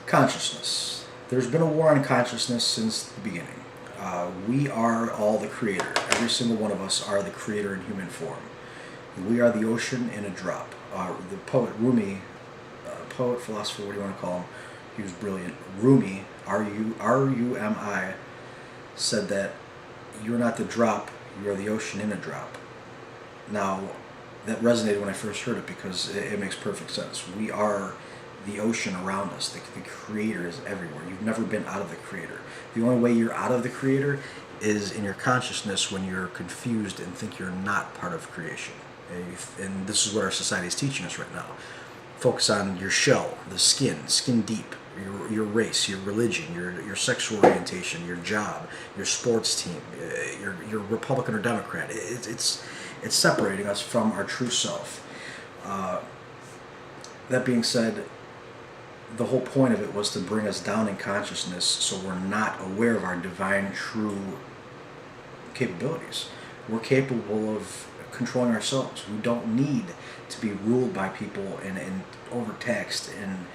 Consciousness. There's been a war on consciousness since the beginning. We are all the creator. Every single one of us are the creator in human form. We are the ocean in a drop. The poet Rumi, poet, philosopher, what do you want to call him? He was brilliant. Rumi, R-U-M-I, said that you're not the drop, you are the ocean in a drop. Now, that resonated when I first heard it because it makes perfect sense. We are the ocean around us. The creator is everywhere. You've never been out of the creator. The only way you're out of the creator is in your consciousness when you're confused and think you're not part of creation. And this is what our society is teaching us right now. Focus on your shell, the skin deep, your race, your religion, your sexual orientation, your job, your sports team, your Republican or Democrat. It's separating us from our true self. That being said, the whole point of it was to bring us down in consciousness so we're not aware of our divine, true capabilities. We're capable of controlling ourselves. We don't need to be ruled by people and overtaxed and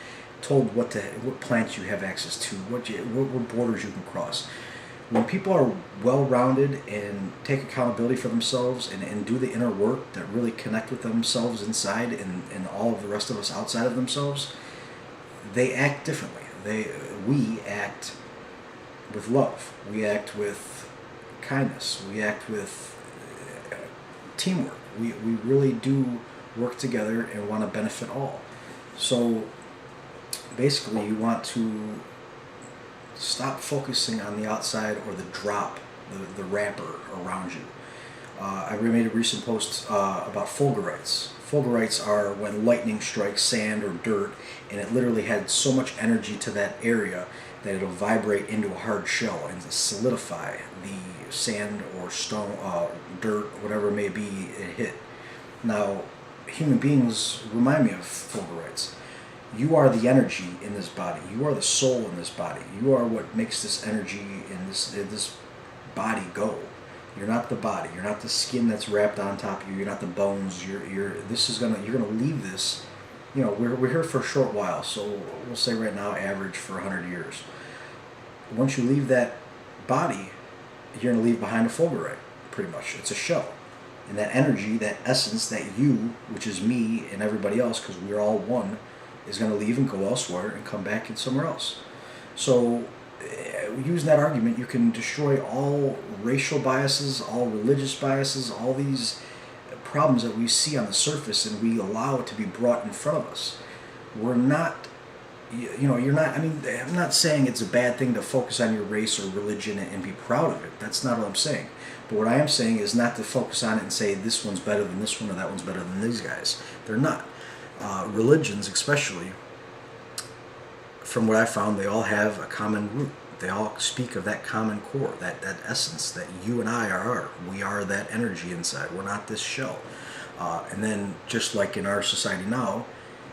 told what plants you have access to, what borders you can cross. When people are well-rounded and take accountability for themselves and do the inner work that really connect with themselves inside and all of the rest of us outside of themselves, they act differently. We act with love. We act with kindness. We act with teamwork. We really do work together and want to benefit all. So basically you want to stop focusing on the outside or the drop, the wrapper around you. I made a recent post about fulgurites. Fulgurites are when lightning strikes sand or dirt, and it literally had so much energy to that area that it'll vibrate into a hard shell and solidify the sand or stone, dirt, whatever it may be it hit. Now, human beings remind me of fulgurites. You are the energy in this body. You are the soul in this body. You are what makes this energy in this body go. You're not the body. You're not the skin that's wrapped on top of you. You're not the bones. You're gonna leave this. You know, we're here for a short while. So we'll say right now, average for 100 years. Once you leave that body, you're gonna leave behind a fulgurite. Pretty much, it's a shell. And that energy, that essence, that you, which is me and everybody else, because we're all one, is going to leave and go elsewhere and come back in somewhere else. So using that argument, you can destroy all racial biases, all religious biases, all these problems that we see on the surface and we allow it to be brought in front of us. We're not, you're not, I'm not saying it's a bad thing to focus on your race or religion and be proud of it. That's not what I'm saying. But what I am saying is not to focus on it and say this one's better than this one or that one's better than these guys. They're not. Religions especially, from what I found, they all have a common root. They all speak of that common core, that essence that you and I are. We are that energy inside. We're not this shell. And then just like in our society now,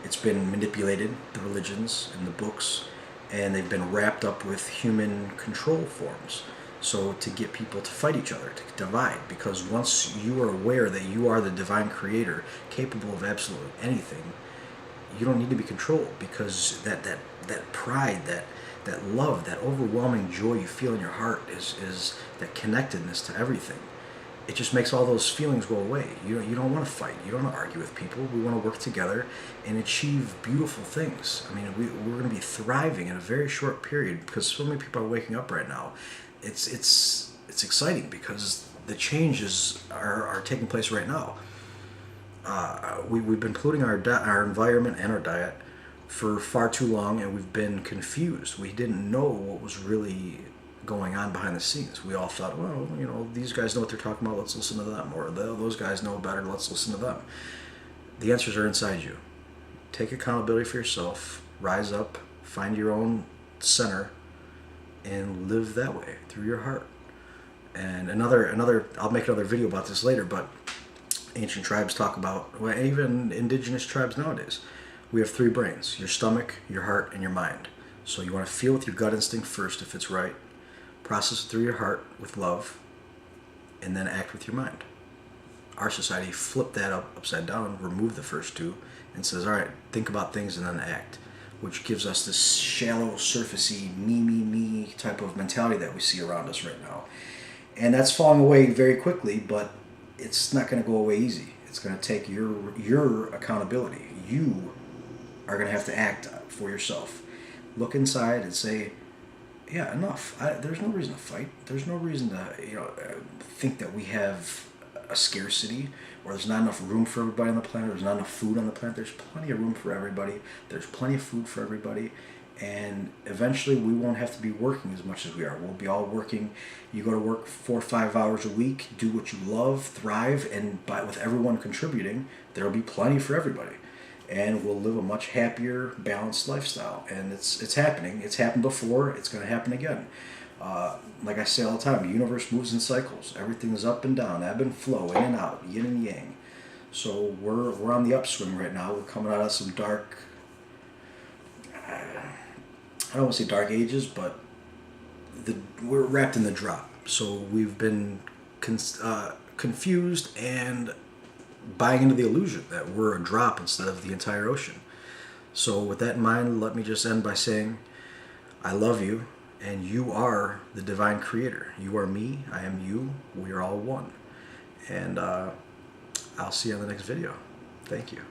it's been manipulated, the religions and the books, and they've been wrapped up with human control forms. So to get people to fight each other, to divide, because once you are aware that you are the divine creator, capable of absolutely anything, you don't need to be controlled, because that pride, that love, that overwhelming joy you feel in your heart is that connectedness to everything. It just makes all those feelings go away. You don't want to fight. You don't want to argue with people. We want to work together and achieve beautiful things. I mean, we're going to be thriving in a very short period because so many people are waking up right now. It's exciting because the changes are taking place right now. We've been polluting our environment and our diet for far too long, and we've been confused. We didn't know what was really going on behind the scenes. We all thought, well, these guys know what they're talking about, let's listen to them. Or those guys know better, let's listen to them. The answers are inside you. Take accountability for yourself, rise up, find your own center, and live that way through your heart. And another I'll make another video about this later, but ancient tribes talk about, well, even indigenous tribes nowadays, we have three brains: your stomach, your heart, and your mind. So you want to feel with your gut instinct first if it's right, process it through your heart with love, and then act with your mind. Our society flipped that upside down, removed the first two, and says, all right, think about things and then act. which gives us this shallow, surfacey, me type of mentality that we see around us right now. And that's falling away very quickly, but it's not going to go away easy. It's going to take your accountability. You are going to have to act for yourself. Look inside and say, yeah, enough. There's no reason to fight. There's no reason to think that we have a scarcity or there's not enough room for everybody on the planet. There's not enough food on the planet. There's plenty of room for everybody. There's plenty of food for everybody. And eventually we won't have to be working as much as we are. We'll be all working. You go to work 4 or 5 hours a week, do what you love, thrive, and with everyone contributing, there'll be plenty for everybody. And we'll live a much happier, balanced lifestyle. And it's happening. It's happened before. It's going to happen again. Like I say all the time, the universe moves in cycles. Everything is up and down, ebb and flow, in and out, yin and yang. So we're on the upswing right now. We're coming out of some dark, I don't want to say dark ages, but we're wrapped in the drop. So we've been confused and buying into the illusion that we're a drop instead of the entire ocean. So with that in mind, let me just end by saying, I love you, and you are the divine creator. You are me, I am you, we are all one. And I'll see you on the next video. Thank you.